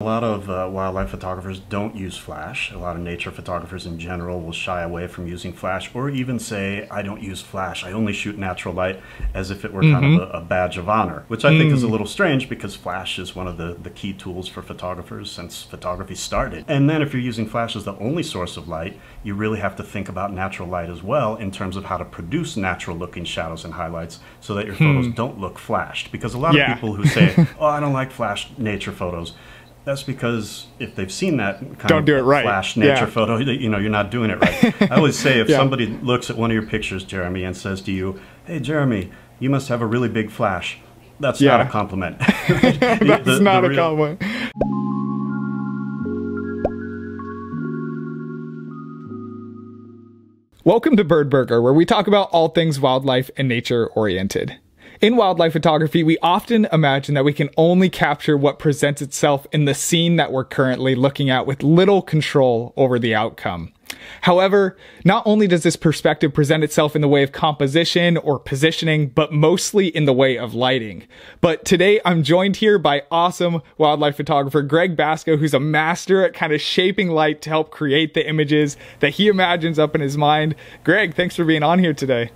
A lot of wildlife photographers don't use flash. A lot of nature photographers in general will shy away from using flash, or even say, I don't use flash, I only shoot natural light, as if it were kind of a badge of honor, which I think is a little strange because flash is one of the key tools for photographers since photography started. And then if you're using flash as the only source of light, you really have to think about natural light as well in terms of how to produce natural looking shadows and highlights so that your photos don't look flashed. Because a lot of people who say, oh, I don't like flash nature photos, that's because if they've seen that kind of flash nature photo, you know, you're not doing it right. I always say if somebody looks at one of your pictures, Jeremy, and says to you, hey, Jeremy, you must have a really big flash, that's not a compliment. That's not a compliment. Welcome to Bird Burger, where we talk about all things wildlife and nature oriented. In wildlife photography, we often imagine that we can only capture what presents itself in the scene that we're currently looking at with little control over the outcome. However, not only does this perspective present itself in the way of composition or positioning, but mostly in the way of lighting. But today I'm joined here by awesome wildlife photographer Greg Basco, who's a master at kind of shaping light to help create the images that he imagines up in his mind. Greg, thanks for being on here today.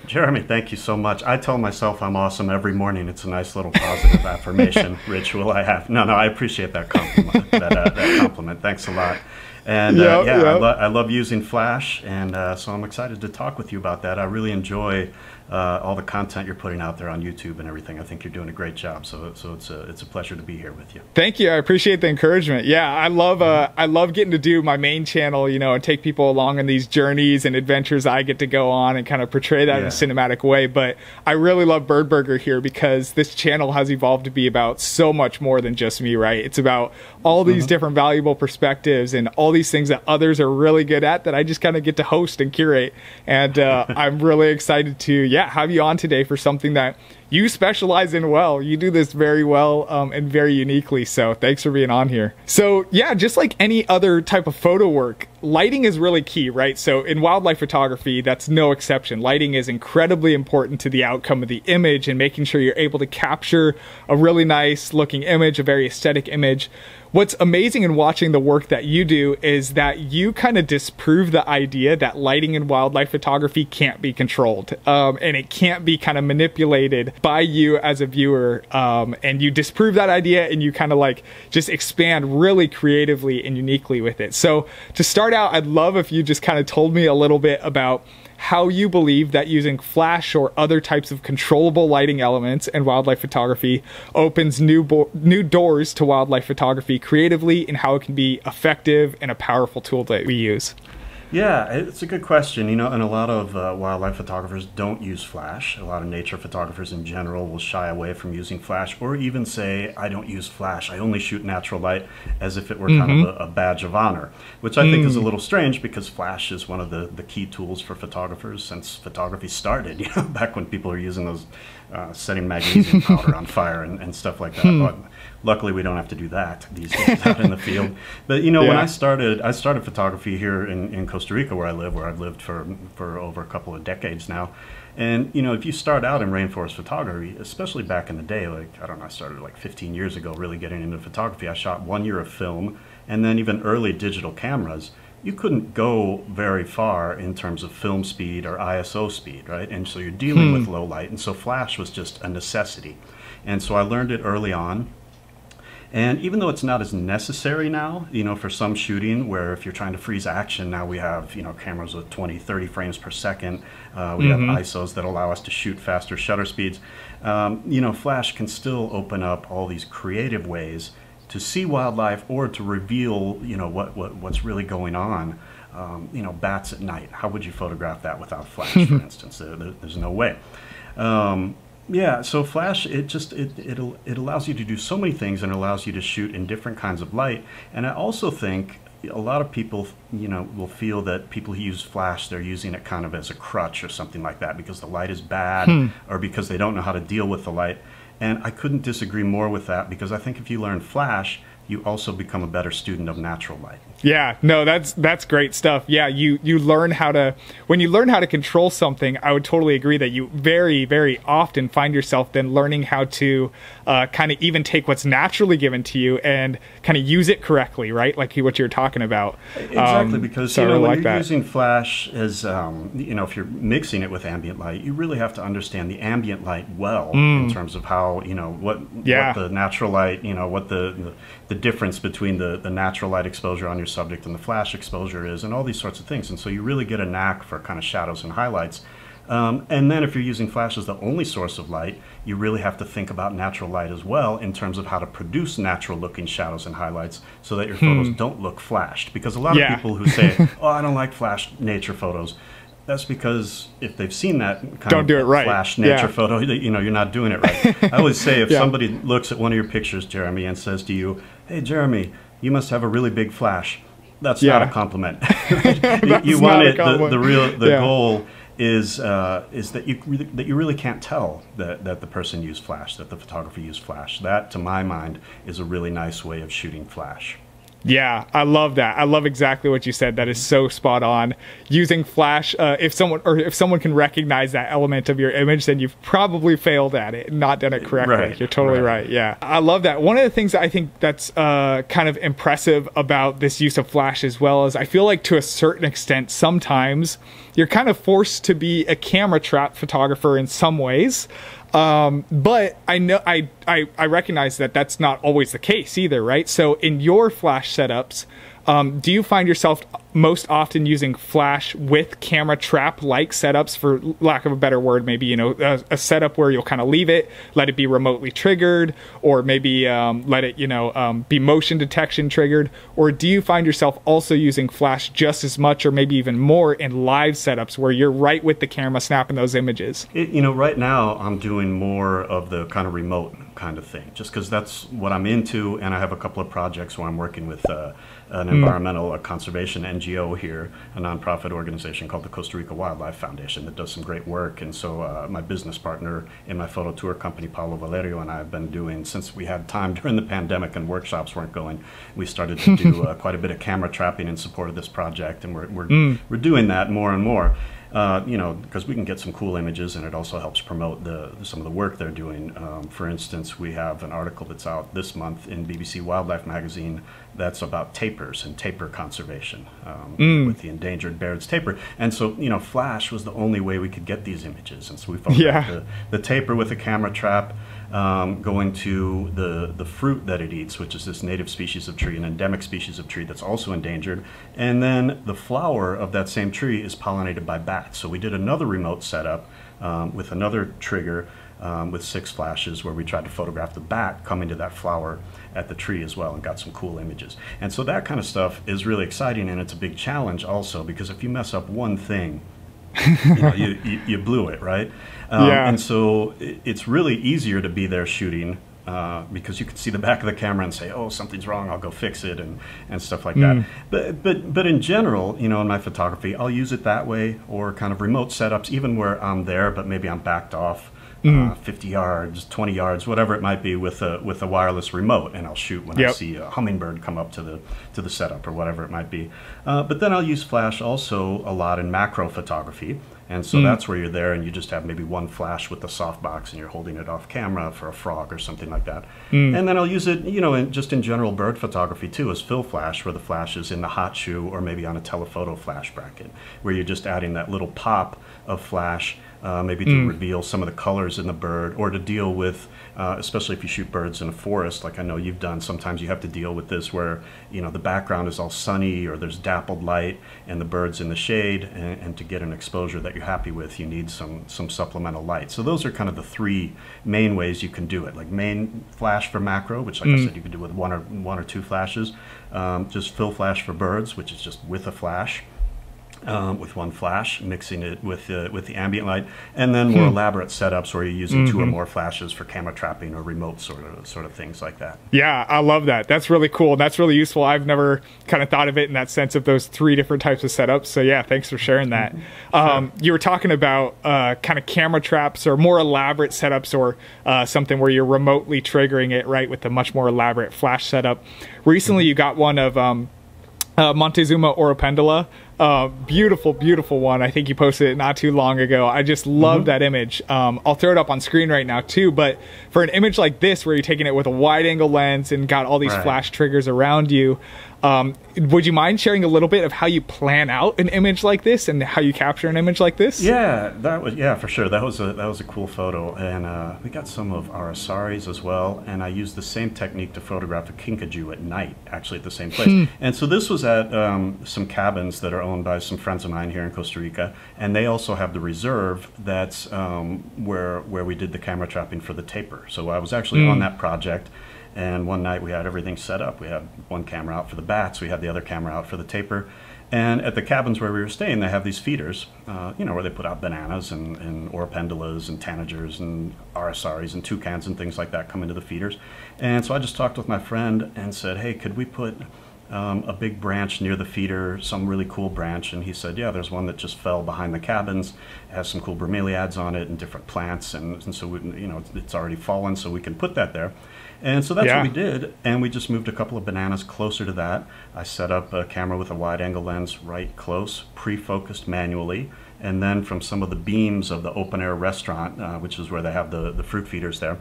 Jeremy, thank you so much. I tell myself I'm awesome every morning. It's a nice little positive affirmation ritual I have. No, I appreciate that compliment. that compliment. Thanks a lot. And I love using flash, and so I'm excited to talk with you about that. I really enjoy all the content you're putting out there on YouTube and everything. I think you're doing a great job. So it's a pleasure to be here with you. Thank you. I appreciate the encouragement. Yeah, I love getting to do my main channel, you know, and take people along on these journeys and adventures I get to go on and kind of portray that in a cinematic way. But I really love Bird Burger here because this channel has evolved to be about so much more than just me, right? It's about all these different valuable perspectives and all these things that others are really good at that I just kind of get to host and curate. And I'm really excited to, have you on today for something that you specialize in well. You do this very well and very uniquely, so thanks for being on here. So yeah, just like any other type of photo work, lighting is really key, right? So in wildlife photography, that's no exception. Lighting is incredibly important to the outcome of the image and making sure you're able to capture a really nice looking image, a very aesthetic image. What's amazing in watching the work that you do is that you kind of disprove the idea that lighting in wildlife photography can't be controlled and it can't be kind of manipulated by you as a viewer, and you disprove that idea and you kind of like just expand really creatively and uniquely with it. So to start out, I'd love if you just kind of told me a little bit about how you believe that using flash or other types of controllable lighting elements in wildlife photography opens new doors to wildlife photography creatively, and how it can be effective and a powerful tool that we use. Yeah, it's a good question, you know, and a lot of wildlife photographers don't use flash. A lot of nature photographers in general will shy away from using flash, or even say, I don't use flash, I only shoot natural light, as if it were kind of a badge of honor, which I think is a little strange because flash is one of the key tools for photographers since photography started, you know, back when people were using those setting magnesium powder on fire and stuff like that. But luckily we don't have to do that these days out in the field. But you know, when I started photography here in Costa Rica, where I've lived for over a couple of decades now. And you know, if you start out in rainforest photography, especially back in the day, like I don't know, I started like 15 years ago really getting into photography. I shot 1 year of film, and then even early digital cameras. You couldn't go very far in terms of film speed or ISO speed, right? And so you're dealing with low light, and so flash was just a necessity. And so I learned it early on. And even though it's not as necessary now, you know, for some shooting where if you're trying to freeze action, now we have, you know, cameras with 20, 30 frames per second. We have ISOs that allow us to shoot faster shutter speeds. You know, flash can still open up all these creative ways to see wildlife or to reveal, you know, what's really going on. You know, bats at night. How would you photograph that without flash, for instance? There's no way. Yeah, so flash, it allows you to do so many things, and allows you to shoot in different kinds of light. And I also think a lot of people, you know, will feel that people who use flash, they're using it kind of as a crutch or something like that because the light is bad or because they don't know how to deal with the light. And I couldn't disagree more with that, because I think if you learn flash, you also become a better student of natural light. Yeah, no, that's great stuff. Yeah, you learn how to, when you learn how to control something, I would totally agree that you very, very often find yourself then learning how to kind of even take what's naturally given to you and kind of use it correctly, right? Like what you're talking about. Exactly, because so you know, really when like you're that. using flash as, you know, if you're mixing it with ambient light, you really have to understand the ambient light well in terms of how, you know, what the natural light, you know, what the difference between the natural light exposure on your subject and the flash exposure is, and all these sorts of things. And so you really get a knack for kind of shadows and highlights. And then if you're using flash as the only source of light, you really have to think about natural light as well in terms of how to produce natural looking shadows and highlights so that your photos don't look flashed. Because a lot of people who say, oh, I don't like flash nature photos, that's because if they've seen that kind of flash nature photo, you know, you're not doing it right. I always say if somebody looks at one of your pictures, Jeremy, and says to you, hey, Jeremy, you must have a really big flash. That's not a compliment. You want it. The goal is that you really can't tell that the person used flash, that the photographer used flash. That, to my mind, is a really nice way of shooting flash. Yeah, I love that. I love exactly what you said. That is so spot on. Using flash, if someone can recognize that element of your image, then you've probably failed at it and not done it correctly. Right, You're totally right. Yeah, I love that. One of the things that I think that's kind of impressive about this use of flash as well is I feel like to a certain extent, sometimes you're kind of forced to be a camera trap photographer in some ways. But I know I recognize that that's not always the case either, right? So in your flash setups, do you find yourself most often using flash with camera trap like setups, for lack of a better word, maybe, you know, a setup where you'll kind of leave it, let it be remotely triggered, or maybe let it, you know, be motion detection triggered? Or do you find yourself also using flash just as much or maybe even more in live setups where you're right with the camera snapping those images? You know, right now I'm doing more of the kind of remote kind of thing, just because that's what I'm into, and I have a couple of projects where I'm working with an environmental conservation NGO here, a nonprofit organization called the Costa Rica Wildlife Foundation that does some great work. And so my business partner in my photo tour company, Paulo Valerio, and I have been doing, since we had time during the pandemic and workshops weren't going, we started to do quite a bit of camera trapping in support of this project, and we're doing that more and more. You know, because we can get some cool images, and it also helps promote some of the work they're doing. For instance, we have an article that's out this month in BBC Wildlife magazine that's about tapirs and tapir conservation with the endangered Baird's tapir. And so, you know, flash was the only way we could get these images, and so we photographed the tapir with a camera trap, going to the fruit that it eats, which is this native species of tree, an endemic species of tree that's also endangered. And then the flower of that same tree is pollinated by bats. So we did another remote setup with another trigger with 6 flashes where we tried to photograph the bat coming to that flower at the tree as well, and got some cool images. And so that kind of stuff is really exciting, and it's a big challenge also, because if you mess up one thing, you know, you blew it, right? And so it's really easier to be there shooting because you can see the back of the camera and say, oh, something's wrong, I'll go fix it, and stuff like that. But in general, you know, in my photography, I'll use it that way, or kind of remote setups, even where I'm there, but maybe I'm backed off 50 yards, 20 yards, whatever it might be, with a wireless remote, and I'll shoot when I see a hummingbird come up to the setup or whatever it might be. But then I'll use flash also a lot in macro photography. And so that's where you're there and you just have maybe one flash with the softbox and you're holding it off camera for a frog or something like that. And then I'll use it, you know, just in general bird photography too, as fill flash, where the flash is in the hot shoe or maybe on a telephoto flash bracket, where you're just adding that little pop of flash, maybe to reveal some of the colors in the bird, or to deal with, especially if you shoot birds in a forest, like I know you've done, sometimes you have to deal with this where, you know, the background is all sunny or there's dappled light and the bird's in the shade, and to get an exposure that you're happy with, you need some supplemental light. So those are kind of the 3 main ways you can do it. Like main flash for macro, which like I said, you can do with one or 2 flashes. Just fill flash for birds, which is just with a flash. with one flash, mixing it with the ambient light, and then more elaborate setups where you're using two or more flashes for camera trapping or remote sort of things like that. Yeah, I love that. That's really cool. That's really useful. I've never kind of thought of it in that sense of those 3 different types of setups. So yeah, thanks for sharing that. Sure. You were talking about kind of camera traps or more elaborate setups, or something where you're remotely triggering it, right, with a much more elaborate flash setup. Recently, you got one of Montezuma Oropendola. Beautiful, beautiful one. I think you posted it not too long ago. I just love that image. I'll throw it up on screen right now too, but for an image like this where you're taking it with a wide angle lens and got all these flash triggers around you, would you mind sharing a little bit of how you plan out an image like this and how you capture an image like this? Yeah, for sure. That was a cool photo, and we got some of Arasaris as well. And I used the same technique to photograph a kinkajou at night, actually at the same place. And so this was at some cabins that are owned by some friends of mine here in Costa Rica, and they also have the reserve that's where we did the camera trapping for the tapir. So I was actually on that project. And one night we had everything set up. We had one camera out for the bats, we had the other camera out for the tapir. And at the cabins where we were staying, they have these feeders, where they put out bananas and oropendolas and tanagers and arasaris and toucans and things like that come into the feeders. And so I just talked with my friend and said, hey, could we put a big branch near the feeder, some really cool branch? And he said, yeah, there's one that just fell behind the cabins. It has some cool bromeliads on it and different plants. And so, it's already fallen, so we can put that there. And so that's what we did, and we just moved a couple of bananas closer to that. I set up a camera with a wide-angle lens right close, pre-focused manually, and then from some of the beams of the open-air restaurant, which is where they have the fruit feeders there,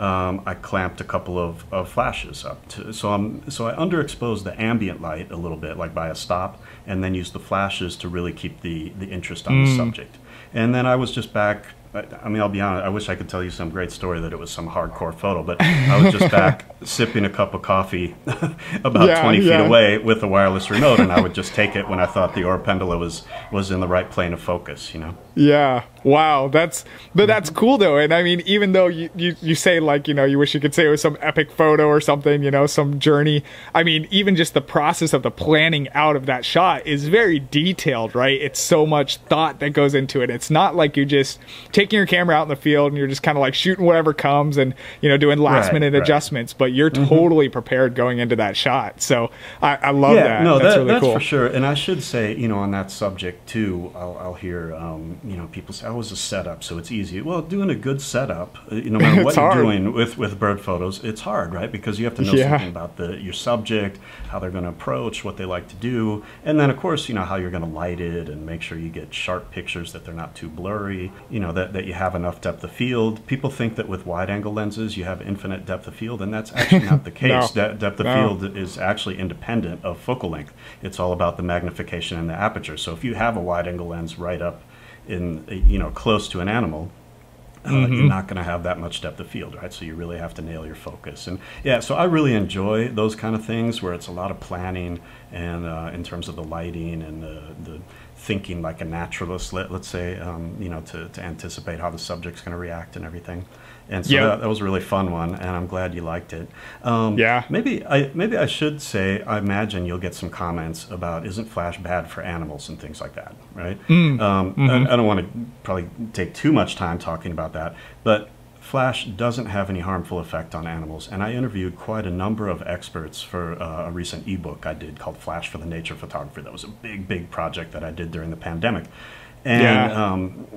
I clamped a couple of flashes up. So I underexposed the ambient light a little bit, like by a stop, and then used the flashes to really keep the interest on the subject. And then I was just back. I mean, I'll be honest, I wish I could tell you some great story that it was some hardcore photo, but I was just back sipping a cup of coffee about 20 feet away with a wireless remote, and I would just take it when I thought the oropendola was in the right plane of focus, Yeah. Wow. That's cool though. And I mean, even though you say like, you wish you could say it was some epic photo or something, some journey. I mean, even just the process of the planning out of that shot is very detailed, right? It's so much thought that goes into it. It's not like you're just taking your camera out in the field and you're just kind of like shooting whatever comes and, doing last minute adjustments, but you're totally prepared going into that shot. So I love that. No, that's really cool. For sure. And I should say, on that subject too, I'll hear, people say, oh, it's a setup, so it's easy. Well, doing a good setup, no matter what you're doing with bird photos, it's hard, right? Because you have to know something about your subject, how they're going to approach, what they like to do, and then of course, how you're going to light it and make sure you get sharp pictures, that they're not too blurry, that you have enough depth of field. People think that with wide-angle lenses you have infinite depth of field, and that's actually not the case. Depth of field is actually independent of focal length. It's all about the magnification and the aperture. So if you have a wide-angle lens right up in close to an animal, you're not going to have that much depth of field, right? So you really have to nail your focus. And so I really enjoy those kind of things where it's a lot of planning and in terms of the lighting and the thinking like a naturalist, let's say, to anticipate how the subject's going to react and everything. And so that was a really fun one, and I'm glad you liked it. Maybe I should say, I imagine you'll get some comments about, isn't flash bad for animals and things like that, right? I don't want to probably take too much time talking about that, but flash doesn't have any harmful effect on animals. And I interviewed quite a number of experts for a recent ebook I did called Flash for the Nature of Photography. That was a big project that I did during the pandemic. And,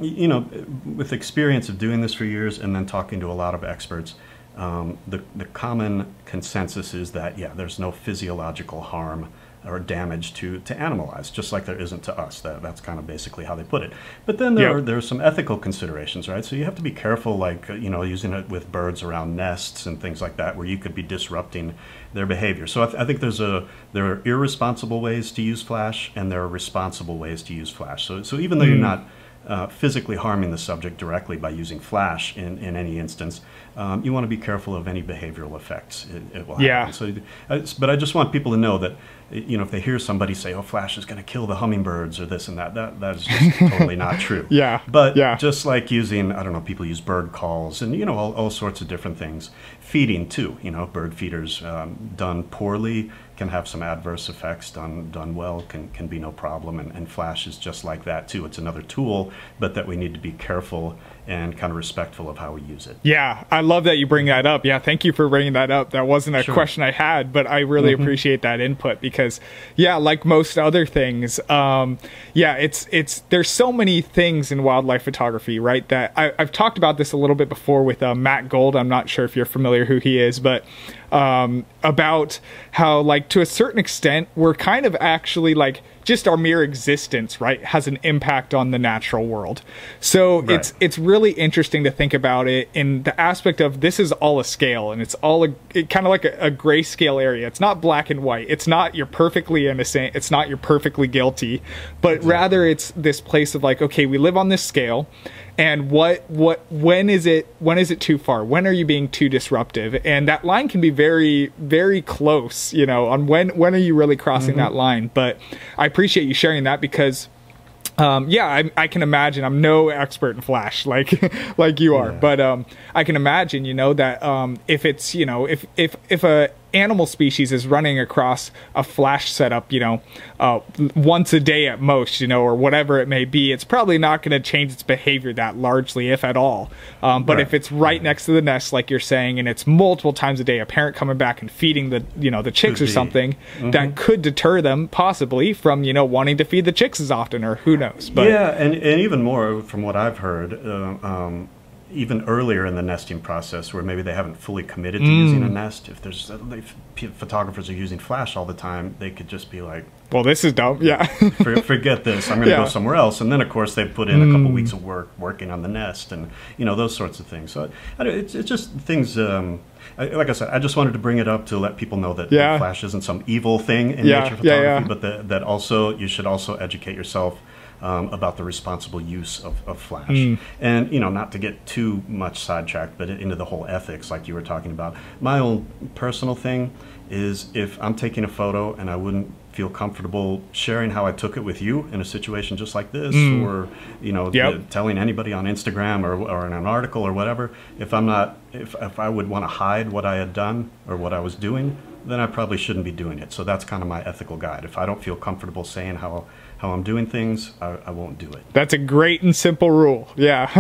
with experience of doing this for years and then talking to a lot of experts, the common consensus is that, there's no physiological harm or damage to animal eyes, just like there isn't to us. That's kind of basically how they put it. But then there's some ethical considerations, right? So you have to be careful, like, using it with birds around nests and things like that, where you could be disrupting their behavior. So I think there are irresponsible ways to use flash, and there are responsible ways to use flash. So even though you're not physically harming the subject directly by using flash in any instance, you want to be careful of any behavioral effects it will happen. So, but I just want people to know that, if they hear somebody say, "Oh, flash is going to kill the hummingbirds," or this and that, that is just totally not true. But just like using, I don't know, people use bird calls and all sorts of different things. Feeding too, bird feeders done poorly can have some adverse effects. Done well can be no problem. And flash is just like that too. It's another tool, but that we need to be careful and kind of respectful of how we use it. Yeah, I love that you bring that up. Yeah, thank you for bringing that up. That wasn't a question I had, but I really appreciate that input because, like most other things, there's so many things in wildlife photography, right? That I've talked about this a little bit before with Matt Gold. I'm not sure if you're familiar who he is, but about how, like, to a certain extent, we're kind of actually like just our mere existence, right, has an impact on the natural world. So it's really interesting to think about it in the aspect of this is all a scale, and it's all kind of like a grayscale area. It's not black and white. It's not you're perfectly innocent. It's not you're perfectly guilty, but rather it's this place of like, okay, we live on this scale. And when is it too far? When are you being too disruptive? And that line can be very, very close, on when are you really crossing that line? But I appreciate you sharing that because, I can imagine. I'm no expert in flash like you are, but I can imagine, that if it's, if a animal species is running across a flash setup, once a day at most, or whatever it may be, it's probably not going to change its behavior that largely, if at all. But if it's right next to the nest, like you're saying, and it's multiple times a day, a parent coming back and feeding the chicks or something, that could deter them possibly from, wanting to feed the chicks as often, or who knows. But and even more from what I've heard, even earlier in the nesting process, where maybe they haven't fully committed to using a nest, if photographers are using flash all the time, they could just be like, well, this is dumb. Forget this. I'm going to go somewhere else. And then, of course, they've put in a couple weeks of working on the nest, and those sorts of things. So it's just things. Like I said, I just wanted to bring it up to let people know that flash isn't some evil thing in nature photography, but that also you should also educate yourself about the responsible use of flash. And, not to get too much sidetracked, but into the whole ethics like you were talking about. My own personal thing is if I'm taking a photo and I wouldn't feel comfortable sharing how I took it with you in a situation just like this, or, telling anybody on Instagram or in an article or whatever, if I would want to hide what I had done or what I was doing, then I probably shouldn't be doing it. So that's kind of my ethical guide. If I don't feel comfortable saying how I'm doing things, I won't do it. That's a great and simple rule. And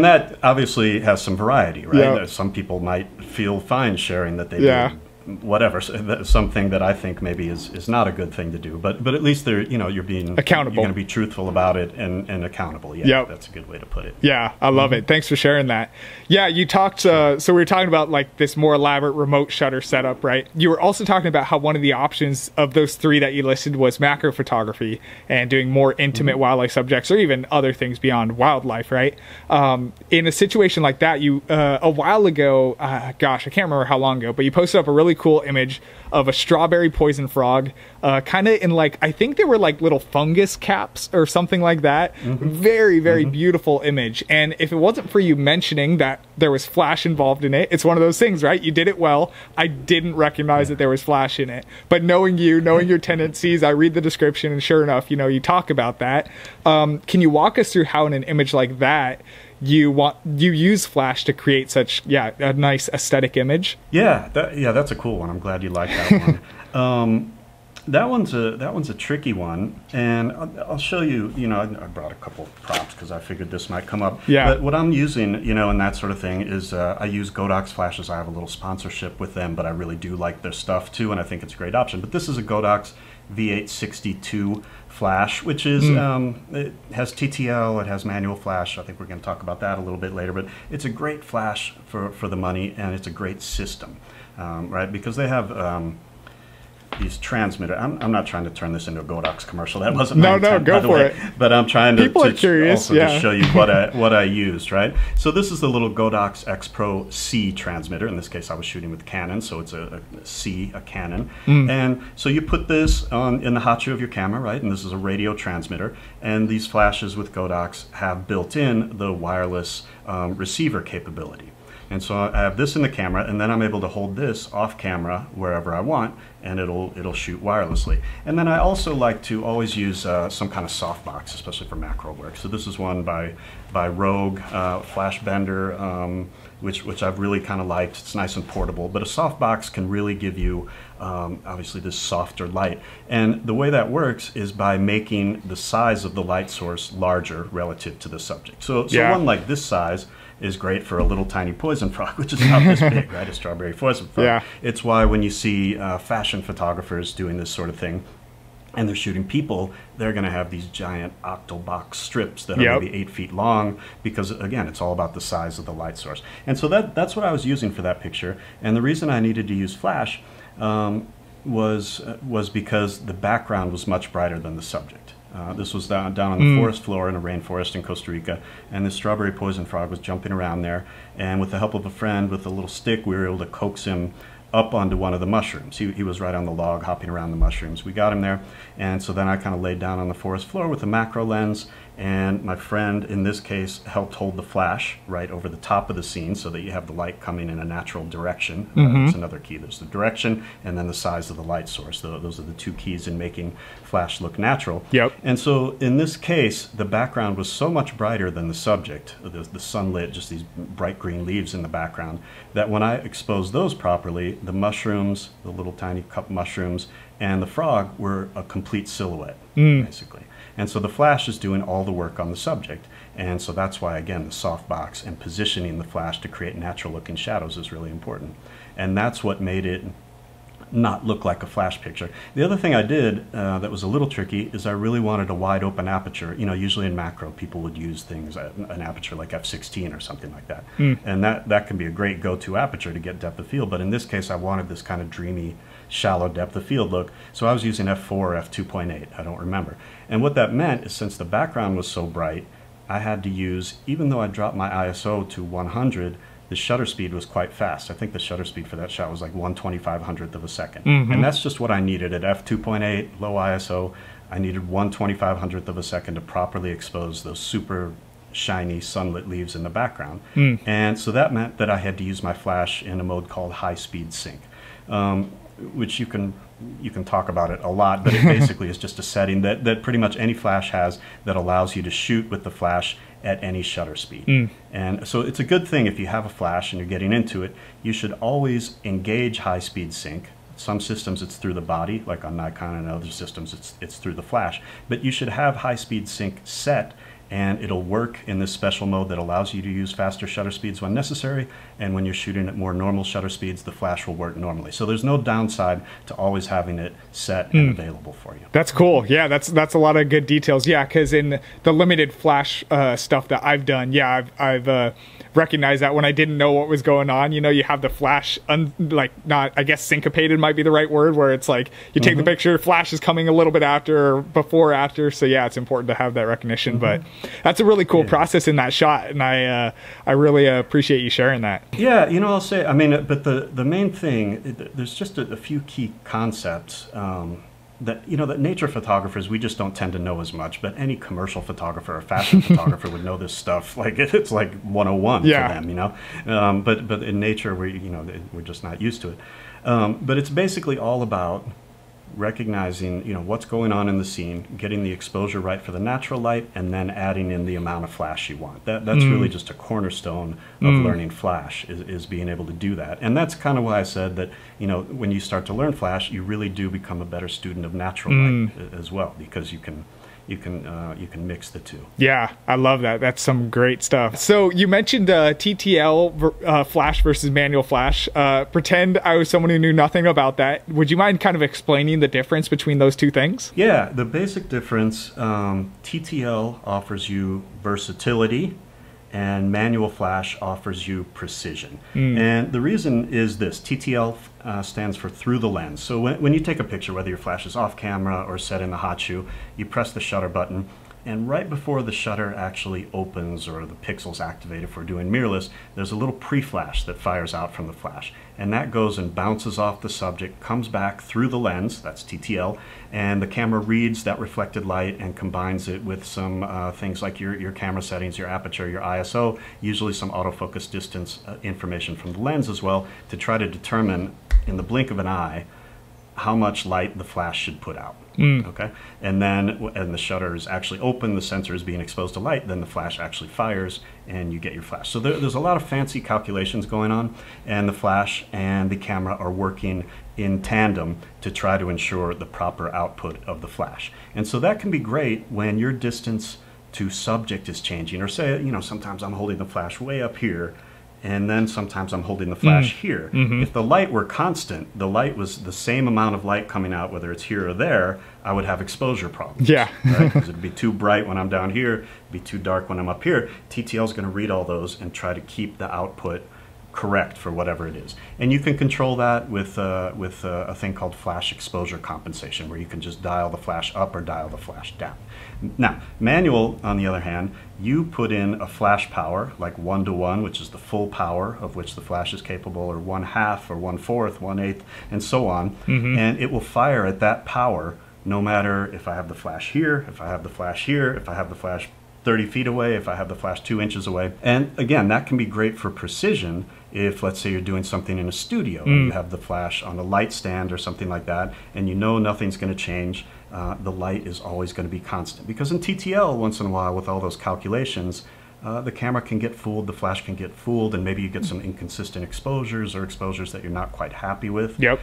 that obviously has some variety, right? Some people might feel fine sharing that they did whatever, something that I think maybe is not a good thing to do, but at least they're, you're being accountable. You're going to be truthful about it and accountable. That's a good way to put it. I love it. Thanks for sharing that. You talked, so we were talking about like this more elaborate remote shutter setup, right? You were also talking about how one of the options of those three that you listed was macro photography and doing more intimate wildlife subjects, or even other things beyond wildlife, right? In a situation like that, you a while ago, gosh, I can't remember how long ago, but you posted up a really cool image of a strawberry poison frog, kind of in like, I think they were like little fungus caps or something like that. Very, very beautiful image. And if it wasn't for you mentioning that there was flash involved in it, it's one of those things, right? You did it well. I didn't recognize that there was flash in it, but knowing your tendencies, I read the description, and sure enough, you talk about that. Can you walk us through how in an image like that you use flash to create such a nice aesthetic image? That's a cool one. I'm glad you like that one. That one's a tricky one, and I'll show you. I brought a couple props because I figured this might come up. But what I'm using, and that sort of thing is I use Godox flashes. I have a little sponsorship with them, but I really do like their stuff too, and I think it's a great option. But this is a Godox V862 flash, which is it has TTL, it has manual flash. I think we're going to talk about that a little bit later, but it's a great flash for the money, and it's a great system, right? Because they have these transmitter. I'm not trying to turn this into a Godox commercial. That wasn't no, my intent, go for it. But I'm trying to, People are curious, also to show you what I used, right? So this is the little Godox X Pro C transmitter. In this case, I was shooting with Canon, so it's a Canon. And so you put this in the hot shoe of your camera, right? And this is a radio transmitter. And these flashes with Godox have built in the wireless receiver capability. And so I have this in the camera, and then I'm able to hold this off camera wherever I want, and it'll shoot wirelessly. And then I also like to always use some kind of softbox, especially for macro work. So this is one by Rogue Flash Bender, which I've really kind of liked. It's nice and portable, but a softbox can really give you obviously this softer light. And the way that works is by making the size of the light source larger relative to the subject. So one like this size is great for a little tiny poison frog, which is about this big, right? A strawberry poison frog. Yeah. It's why when you see fashion photographers doing this sort of thing, and they're shooting people, they're going to have these giant octobox strips that are maybe 8 feet long, because again, it's all about the size of the light source. And so that's what I was using for that picture. And the reason I needed to use flash was because the background was much brighter than the subject. This was down on the forest floor in a rainforest in Costa Rica, and the strawberry poison frog was jumping around there, and with the help of a friend with a little stick, we were able to coax him up onto one of the mushrooms. He was right on the log hopping around the mushrooms. We got him there, and so then I kind of laid down on the forest floor with a macro lens, and my friend in this case helped hold the flash right over the top of the scene so that you have the light coming in a natural direction. That's another key. There's the direction and then the size of the light source. Those are the two keys in making flash look natural. And so in this case, the background was so much brighter than the subject, the sunlit, just these bright green leaves in the background, that when I exposed those properly, the mushrooms, the little tiny cup mushrooms, and the frog were a complete silhouette, basically. And so the flash is doing all the work on the subject. And so that's why, again, the softbox and positioning the flash to create natural looking shadows is really important. And that's what made it not look like a flash picture. The other thing I did that was a little tricky is I really wanted a wide open aperture. You know, usually in macro, people would use things at an aperture like f/16 or something like that. And that can be a great go-to aperture to get depth of field. But in this case, I wanted this kind of dreamy, shallow depth of field look. So I was using f4 or f2.8, I don't remember. And what that meant is since the background was so bright, I had to use, even though I dropped my ISO to 100, the shutter speed was quite fast. I think the shutter speed for that shot was like 1/2500th of a second. And that's just what I needed at f2.8, low ISO. I needed 1/2500th of a second to properly expose those super shiny sunlit leaves in the background. And so that meant that I had to use my flash in a mode called high speed sync, which you can talk about it a lot, but it basically is just a setting that pretty much any flash has that allows you to shoot with the flash at any shutter speed. And so it's a good thing if you have a flash and you're getting into it, you should always engage high speed sync. Some systems it's through the body, like on Nikon, and other systems it's through the flash. But you should have high speed sync set, and it'll work in this special mode that allows you to use faster shutter speeds when necessary, and when you're shooting at more normal shutter speeds, the flash will work normally. So there's no downside to always having it set and available for you. That's cool. Yeah, that's a lot of good details. Yeah, because in the limited flash stuff that I've done, yeah, I've recognized that when I didn't know what was going on, you know, you have the flash, not, I guess syncopated might be the right word, where it's like you take the picture, flash is coming a little bit after or before after. So yeah, it's important to have that recognition. But that's a really cool process in that shot, and I really appreciate you sharing that. Yeah, you know, I'll say, I mean, but the main thing, there's just a few key concepts that, you know, that nature photographers, we just don't tend to know as much, but any commercial photographer or fashion photographer would know this stuff. Like it's like 101 for them, you know. But in nature, we're just not used to it. But it's basically all about recognizing, you know, what's going on in the scene, getting the exposure right for the natural light, and then adding in the amount of flash you want. That's really just a cornerstone of learning flash, is being able to do that. And that's kind of why I said that, you know, when you start to learn flash, you really do become a better student of natural light as well, because you can mix the two. Yeah, I love that. That's some great stuff. So you mentioned TTL flash versus manual flash. Pretend I was someone who knew nothing about that. Would you mind kind of explaining the difference between those two things? Yeah, the basic difference, TTL offers you versatility and manual flash offers you precision. And the reason is this: TTL stands for through the lens. So when you take a picture, whether your flash is off camera or set in the hot shoe, you press the shutter button, and right before the shutter actually opens or the pixels activate, if we're doing mirrorless, there's a little pre-flash that fires out from the flash. And that goes and bounces off the subject, comes back through the lens, that's TTL, and the camera reads that reflected light and combines it with some things like your camera settings, your aperture, your ISO, usually some autofocus distance information from the lens as well, to try to determine in the blink of an eye how much light the flash should put out. Okay, and then when the shutter is actually open, the sensor is being exposed to light, then the flash actually fires and you get your flash. So there's a lot of fancy calculations going on, and the flash and the camera are working in tandem to try to ensure the proper output of the flash. And so that can be great when your distance to subject is changing, or say, you know, sometimes I'm holding the flash way up here, and then sometimes I'm holding the flash here. If the light were constant, the light was the same amount of light coming out, whether it's here or there, I would have exposure problems. Yeah. Right? Because it'd be too bright when I'm down here, it'd be too dark when I'm up here. TTL is going to read all those and try to keep the output correct for whatever it is. And you can control that with a thing called flash exposure compensation, where you can just dial the flash up or dial the flash down. Now, manual, on the other hand, you put in a flash power, like 1:1, which is the full power of which the flash is capable, or 1/2, or 1/4, 1/8, and so on, and it will fire at that power no matter if I have the flash here, if I have the flash here, if I have the flash 30 feet away, if I have the flash 2 inches away. And again, that can be great for precision if, let's say, you're doing something in a studio and you have the flash on a light stand or something like that, and you know nothing's going to change. The light is always going to be constant. Because in TTL, once in a while, with all those calculations, the camera can get fooled, the flash can get fooled, and maybe you get some inconsistent exposures or exposures that you're not quite happy with. Yep.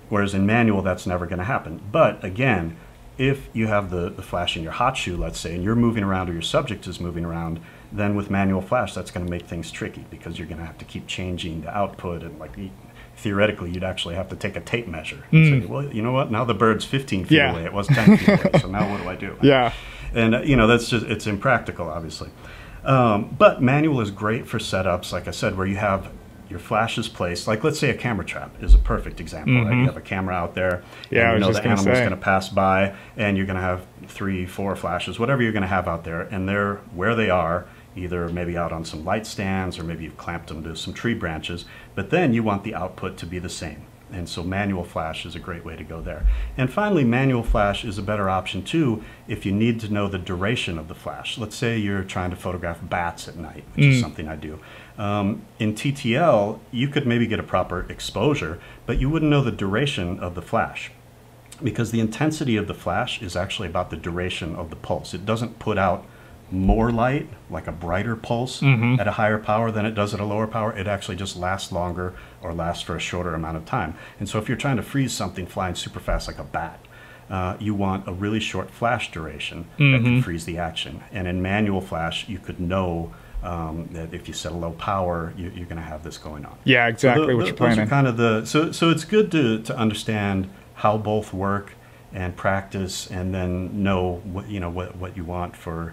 Whereas in manual, that's never going to happen. But again, if you have the flash in your hot shoe, let's say, and you're moving around or your subject is moving around, then with manual flash, that's going to make things tricky, because you're going to have to keep changing the output, and like theoretically, you'd actually have to take a tape measure and say, well, you know what, now the bird's 15 feet away, it was 10 feet away, so now what do I do? Yeah. And, you know, that's just, it's impractical, obviously. But manual is great for setups, like I said, where you have your flash is placed, like let's say a camera trap is a perfect example, right? You have a camera out there, and you know the animal's going to pass by, and you're going to have 3, 4 flashes, whatever you're going to have out there, and they're where they are, either maybe out on some light stands, or maybe you've clamped them to some tree branches, but then you want the output to be the same. And so manual flash is a great way to go there. And finally, manual flash is a better option too if you need to know the duration of the flash. Let's say you're trying to photograph bats at night, which is something I do. In TTL, you could maybe get a proper exposure, but you wouldn't know the duration of the flash, because the intensity of the flash is actually about the duration of the pulse. It doesn't put out more light, like a brighter pulse at a higher power than it does at a lower power. It actually just lasts longer or lasts for a shorter amount of time. And so if you're trying to freeze something flying super fast like a bat, you want a really short flash duration that can freeze the action. And in manual flash, you could know that if you set a low power, you're going to have this going on. Yeah, exactly what you're planning. Those are kind of the, so it's good to understand how both work and practice, and then know what you want for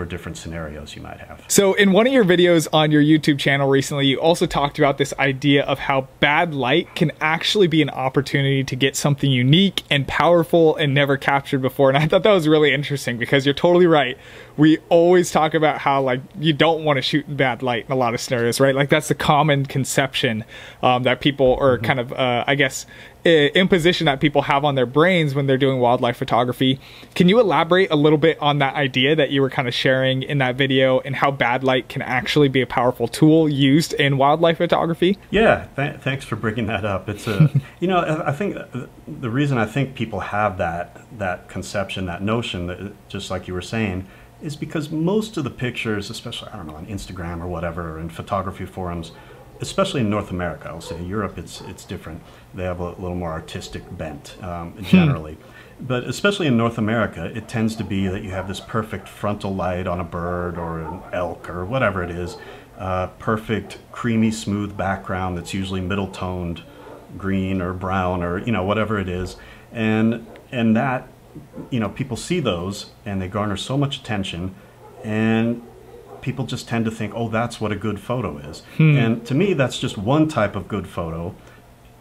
different scenarios you might have. So in one of your videos on your YouTube channel recently, you also talked about this idea of how bad light can actually be an opportunity to get something unique and powerful and never captured before. And I thought that was really interesting, because you're totally right. We always talk about how, like, you don't want to shoot in bad light in a lot of scenarios, right? Like, that's the common conception that people are kind of, I guess, imposition that people have on their brains when they're doing wildlife photography. Can you elaborate a little bit on that idea that you were kind of sharing in that video, and how bad light can actually be a powerful tool used in wildlife photography? Yeah, thanks for bringing that up. It's a, you know, I think the reason I think people have that conception, that notion, that, just like you were saying, is because most of the pictures, especially, I don't know, on Instagram or whatever, or in photography forums, especially in North America, I'll say Europe, it's different. They have a little more artistic bent generally. But especially in North America, it tends to be that you have this perfect frontal light on a bird or an elk or whatever it is, perfect creamy smooth background that's usually middle toned green or brown, or, you know, whatever it is. And that, you know, people see those and they garner so much attention, and people just tend to think, oh, that's what a good photo is. And to me, that's just one type of good photo.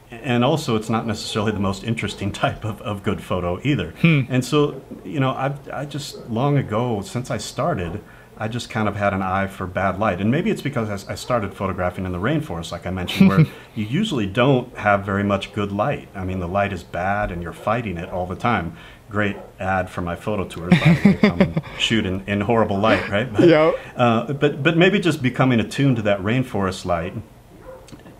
And also, it's not necessarily the most interesting type of good photo either. And so, you know, I just long ago, since I started, I just kind of had an eye for bad light. And maybe it's because I started photographing in the rainforest, like I mentioned, where you usually don't have very much good light. I mean, the light is bad and you're fighting it all the time. Great ad for my photo tours, by the way. Come and shoot in horrible light, right? But maybe just becoming attuned to that rainforest light,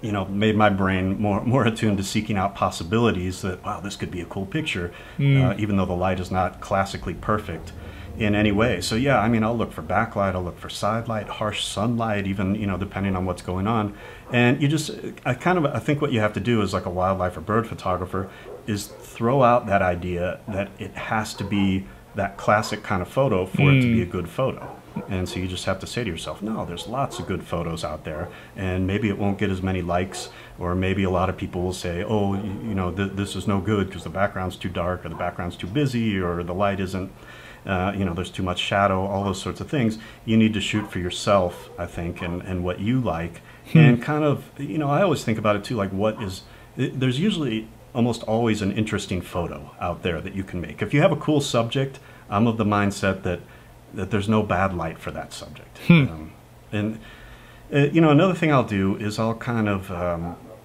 you know, made my brain more attuned to seeking out possibilities that, wow, this could be a cool picture, even though the light is not classically perfect in any way. So yeah, I mean, I'll look for backlight, I'll look for side light, harsh sunlight, even, you know, depending on what's going on. And you just, I think what you have to do as like a wildlife or bird photographer is throw out that idea that it has to be that classic kind of photo for it to be a good photo. And so you just have to say to yourself, no, there's lots of good photos out there, and maybe it won't get as many likes, or maybe a lot of people will say, oh, you know, this is no good because the background's too dark, or the background's too busy, or the light isn't, you know, there's too much shadow, all those sorts of things. You need to shoot for yourself, I think, and what you like. And kind of, you know, I always think about it too, like there's usually almost always an interesting photo out there that you can make. If you have a cool subject, I'm of the mindset that there's no bad light for that subject. And you know, another thing I'll do is I'll kind of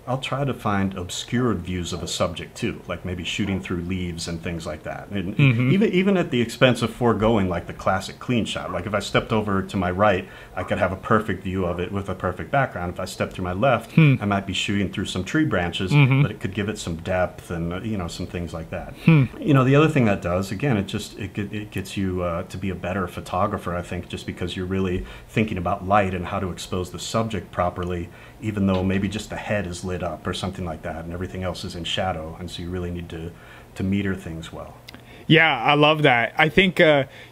I'll try to find obscured views of a subject too, like maybe shooting through leaves and things like that. And even at the expense of foregoing like the classic clean shot. Like if I stepped over to my right, I could have a perfect view of it with a perfect background. If I stepped to my left, I might be shooting through some tree branches, but it could give it some depth and you know, some things like that. You know, the other thing that does, again, it gets you to be a better photographer, I think, just because you're really thinking about light and how to expose the subject properly, even though maybe just the head is lit up or something like that and everything else is in shadow, and so you really need to meter things well. Yeah, I love that. I think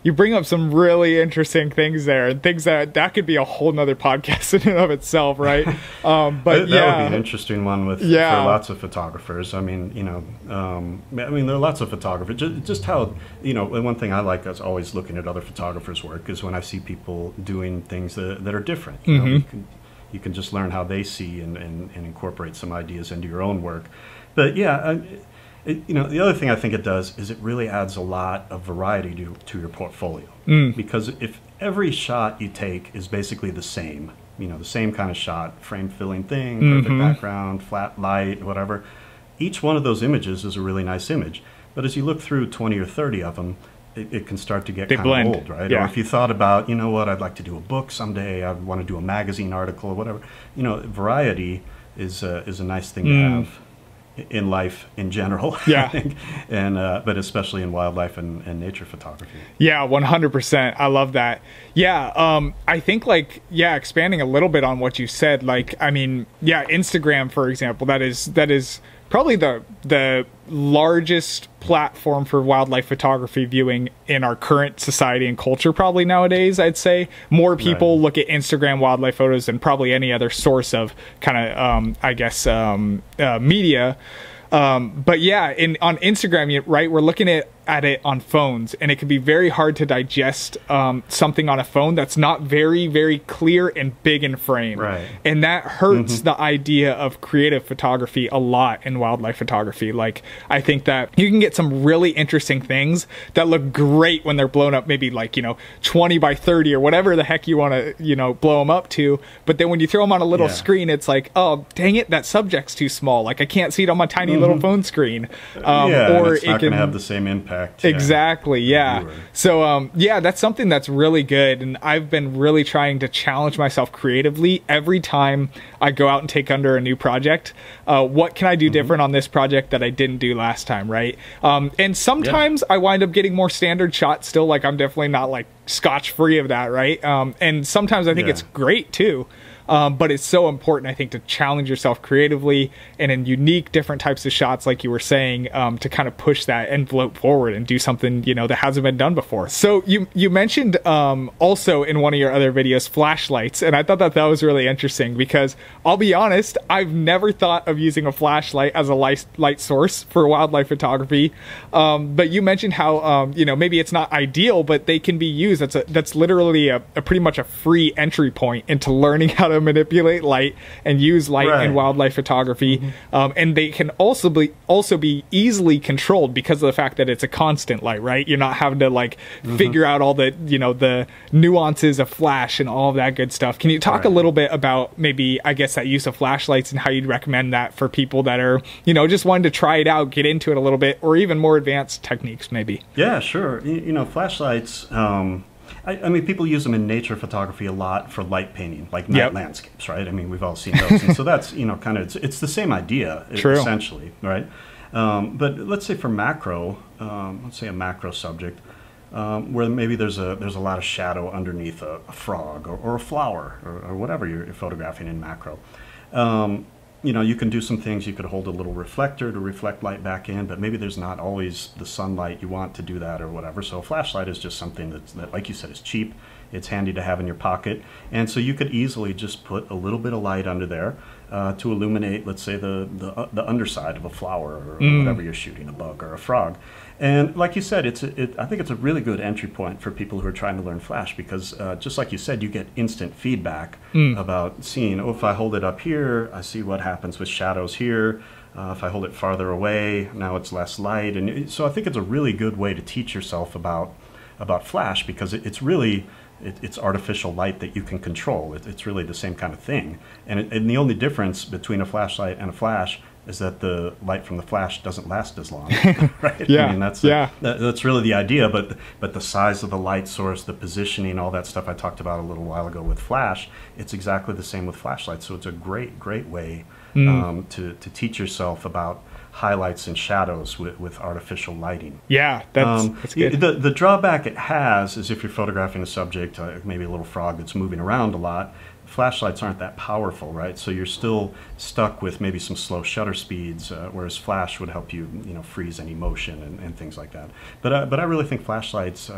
you bring up some really interesting things there, things that could be a whole nother podcast in and of itself, right? But that would be an interesting one for lots of photographers. I mean, you know, I mean, there are lots of photographers. Just how, you know, one thing I like is always looking at other photographers' work is when I see people doing things that are different. You know, you can just learn how they see and incorporate some ideas into your own work. But yeah, you know, the other thing I think it does is it really adds a lot of variety to your portfolio. Because if every shot you take is basically the same, you know, the same kind of shot, frame filling thing, perfect background, flat light, whatever, each one of those images is a really nice image. But as you look through 20 or 30 of them, it can start to get kind of old, right? Yeah. Or if you thought about, you know what, I'd like to do a book someday, I want to do a magazine article or whatever, you know, variety is a nice thing to have in life in general, I think, and but especially in wildlife and nature photography. Yeah, 100%. I love that. Yeah, I think like, expanding a little bit on what you said, like, I mean, Instagram, for example, that is probably the largest platform for wildlife photography viewing in our current society and culture probably nowadays. I'd say more people look at Instagram wildlife photos than probably any other source of kind of I guess media. But yeah, on Instagram, right, we're looking at it on phones, and it can be very hard to digest something on a phone that's not very, very clear and big in frame. Right. And that hurts the idea of creative photography a lot in wildlife photography. Like, I think that you can get some really interesting things that look great when they're blown up, maybe like, you know, 20 by 30 or whatever the heck you want to, you know, blow them up to. But then when you throw them on a little screen, it's like, oh, dang it, that subject's too small. Like, I can't see it on my tiny little phone screen. Or it's not going to have the same impact. Exactly, yeah. So, that's something that's really good, and I've been really trying to challenge myself creatively every time I go out and take under a new project. What can I do different on this project that I didn't do last time, right? And sometimes I wind up getting more standard shots still, like I'm definitely not like scotch free of that, right? And sometimes I think it's great too. But it's so important, I think, to challenge yourself creatively and in unique, different types of shots, like you were saying, to kind of push that envelope forward and do something, you know, that hasn't been done before. So you mentioned also in one of your other videos, flashlights. And I thought that was really interesting because I'll be honest, I've never thought of using a flashlight as a light source for wildlife photography. But you mentioned how, you know, maybe it's not ideal, but they can be used. That's literally a pretty much a free entry point into learning how to manipulate light and use light in wildlife photography. And they can also be easily controlled because of the fact that it's a constant light, right? You're not having to like figure out all the, you know, the nuances of flash and all of that good stuff. Can you talk a little bit about maybe, I guess, that use of flashlights and how you'd recommend that for people that are, you know, just wanting to try it out, get into it a little bit, or even more advanced techniques maybe? Yeah, sure. You know, flashlights, I mean, people use them in nature photography a lot for light painting, like night landscapes, right? I mean, we've all seen those. And so that's, you know, kind of, it's the same idea, essentially, right? But let's say for macro, let's say a macro subject, where maybe there's a lot of shadow underneath a frog or a flower or whatever you're photographing in macro. You know, you can do some things. You could hold a little reflector to reflect light back in, but maybe there's not always the sunlight you want to do that or whatever. So a flashlight is just something that, like you said, is cheap. It's handy to have in your pocket. And so you could easily just put a little bit of light under there to illuminate, let's say, the underside of a flower or whatever you're shooting, a bug or a frog. And like you said, I think it's a really good entry point for people who are trying to learn flash because just like you said, you get instant feedback about seeing, oh, if I hold it up here, I see what happens with shadows here. If I hold it farther away, now it's less light. And so I think it's a really good way to teach yourself about flash because it's really, it's artificial light that you can control. It's really the same kind of thing. And the only difference between a flashlight and a flash is that the light from the flash doesn't last as long, right? Yeah. I mean, that's really the idea, but the size of the light source, the positioning, all that stuff I talked about a little while ago with flash, it's exactly the same with flashlights. So it's a great way to teach yourself about highlights and shadows with artificial lighting. Yeah, that's good. The drawback it has is if you're photographing a subject, maybe a little frog that's moving around a lot, flashlights aren't that powerful, right? So you're still stuck with maybe some slow shutter speeds, whereas flash would help you, you know, freeze any motion and things like that. But I really think flashlights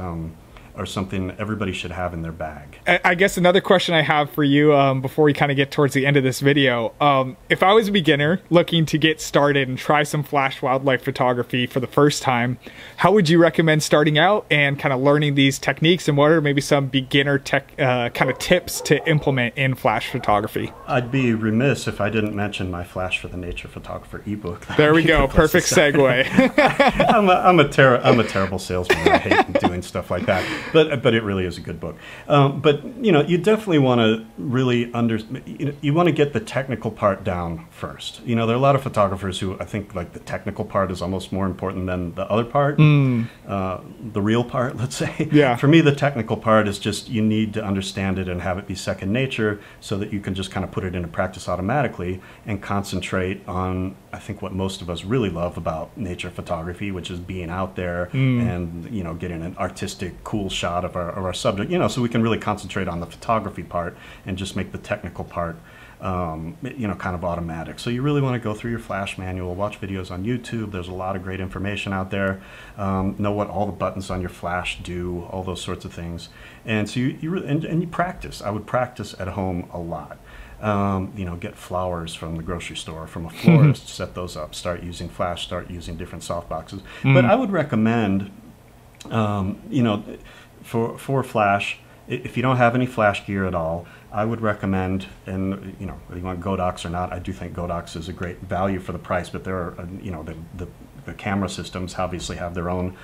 are something everybody should have in their bag. I guess another question I have for you before we kind of get towards the end of this video, if I was a beginner looking to get started and try some flash wildlife photography for the first time, how would you recommend starting out and kind of learning these techniques, and what are maybe some beginner kind of tips to implement in flash photography? I'd be remiss if I didn't mention my Flash for the Nature Photographer ebook. There we go, perfect segue. I'm a terrible salesman. I hate doing stuff like that. But it really is a good book. But you know, you definitely want to really you want to get the technical part down first. You know, there are a lot of photographers who I think like the technical part is almost more important than the other part, the real part, let's say. Yeah. For me, the technical part is just you need to understand it and have it be second nature, so that you can just kind of put it into practice automatically and concentrate on, I think, what most of us really love about nature photography, which is being out there and, you know, getting an artistic, cool shot of our subject, you know, so we can really concentrate on the photography part and just make the technical part, you know, kind of automatic. So you really want to go through your flash manual, watch videos on YouTube. There's a lot of great information out there. Know what all the buttons on your flash do, all those sorts of things. And so you practice. I would practice at home a lot. You know, get flowers from the grocery store, from a florist, set those up, start using flash, start using different softboxes. But I would recommend, you know, for flash, if you don't have any flash gear at all, I would recommend, and you know, whether you want Godox or not, I do think Godox is a great value for the price, but there are, you know, the camera systems obviously have their own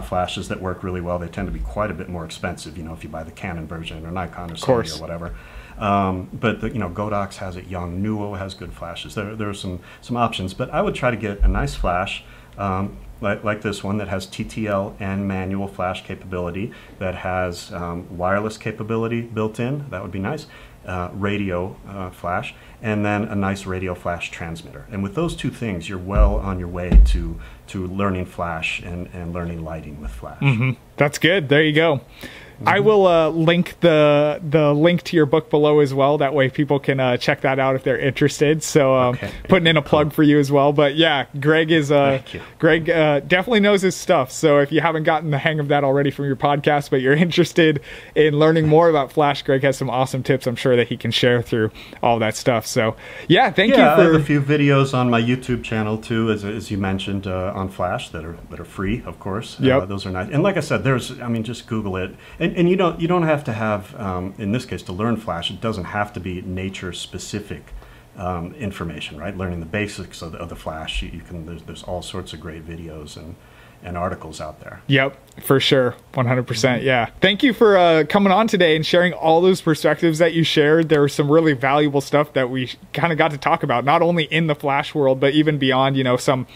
flashes that work really well. They tend to be quite a bit more expensive, you know, if you buy the Canon version or Nikon or Sony or whatever. But you know, Godox has it young, Nuo has good flashes. There are some options, but I would try to get a nice flash, like this one that has TTL and manual flash capability, that has wireless capability built in. That would be nice. Radio flash, and then a nice radio flash transmitter. And with those two things, you're well on your way to learning flash and learning lighting with flash. That's good. There you go. I will link the link to your book below as well. That way people can check that out if they're interested. So putting in a plug for you as well. But yeah, Greg is Greg definitely knows his stuff. So if you haven't gotten the hang of that already from your podcast, but you're interested in learning more about Flash, Greg has some awesome tips I'm sure that he can share through all that stuff. So yeah, thank you for... I have a few videos on my YouTube channel too, as you mentioned, on Flash that are free, of course. Those are nice. And like I said, just Google it. And you don't have to have, in this case, to learn Flash, it doesn't have to be nature-specific information, right? Learning the basics of the Flash, there's all sorts of great videos and articles out there. Yep, for sure. 100%. Yeah. Thank you for coming on today and sharing all those perspectives that you shared. There was some really valuable stuff that we kind of got to talk about, not only in the Flash world, but even beyond, some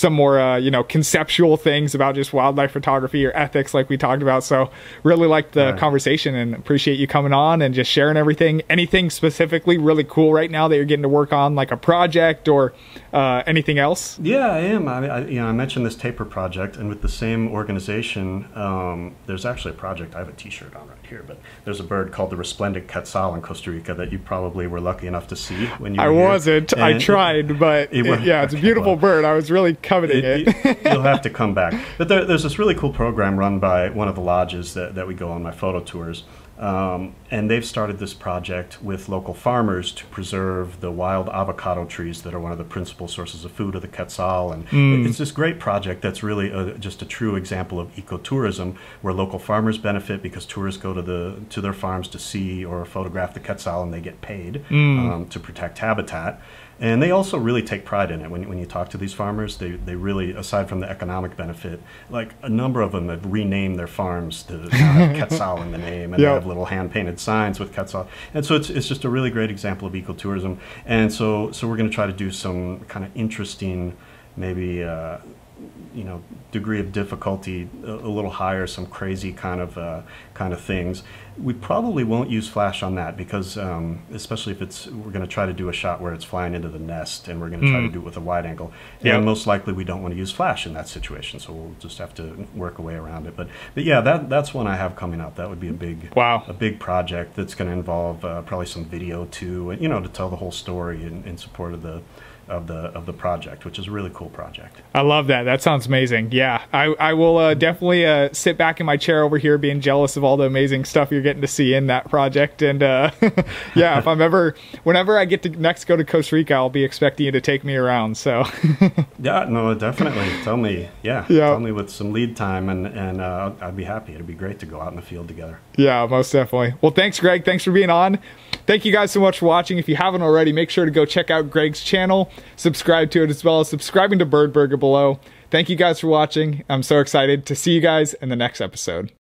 more, conceptual things about just wildlife photography or ethics like we talked about. So really liked the conversation and appreciate you coming on and just sharing everything. Anything specifically really cool right now that you're getting to work on, like a project or anything else? Yeah, I am. I mentioned this taper project, and with the same organization, there's actually a project. I have a t-shirt on right here, but there's a bird called the resplendent quetzal in Costa Rica that you probably were lucky enough to see when you were here. Wasn't. I tried, but it's a beautiful bird. I was really coveting it. You'll have to come back. But there's this really cool program run by one of the lodges that we go on my photo tours. And they've started this project with local farmers to preserve the wild avocado trees that are one of the principal sources of food of the quetzal. And it's this great project that's really just a true example of ecotourism, where local farmers benefit because tourists go to their farms to see or photograph the quetzal, and they get paid to protect habitat. And they also really take pride in it. When you talk to these farmers, they really, aside from the economic benefit, like a number of them have renamed their farms to have quetzal in the name, and they have little hand-painted signs with quetzal. And so it's just a really great example of ecotourism. And so we're going to try to do some kind of interesting, maybe degree of difficulty a little higher, some crazy kind of things. We probably won't use Flash on that because, especially if we're going to try to do a shot where it's flying into the nest, and we're going to try to do it with a wide angle. And most likely we don't want to use Flash in that situation, so we'll just have to work a way around it. But yeah, that's one I have coming up. That would be a big project that's going to involve probably some video too, and to tell the whole story in support of the project, which is a really cool project. I love that. That sounds amazing. Yeah, I will definitely sit back in my chair over here being jealous of all the amazing stuff you're getting to see in that project. And yeah, whenever I get to next go to Costa Rica, I'll be expecting you to take me around. So yeah, no, definitely. Tell me with some lead time, and I'd be happy. It'd be great to go out in the field together. Yeah, most definitely. Well, thanks, Greg. Thanks for being on. Thank you guys so much for watching. If you haven't already, make sure to go check out Greg's channel, subscribe to it, as well as subscribing to Bird Burger below. Thank you guys for watching. I'm so excited to see you guys in the next episode.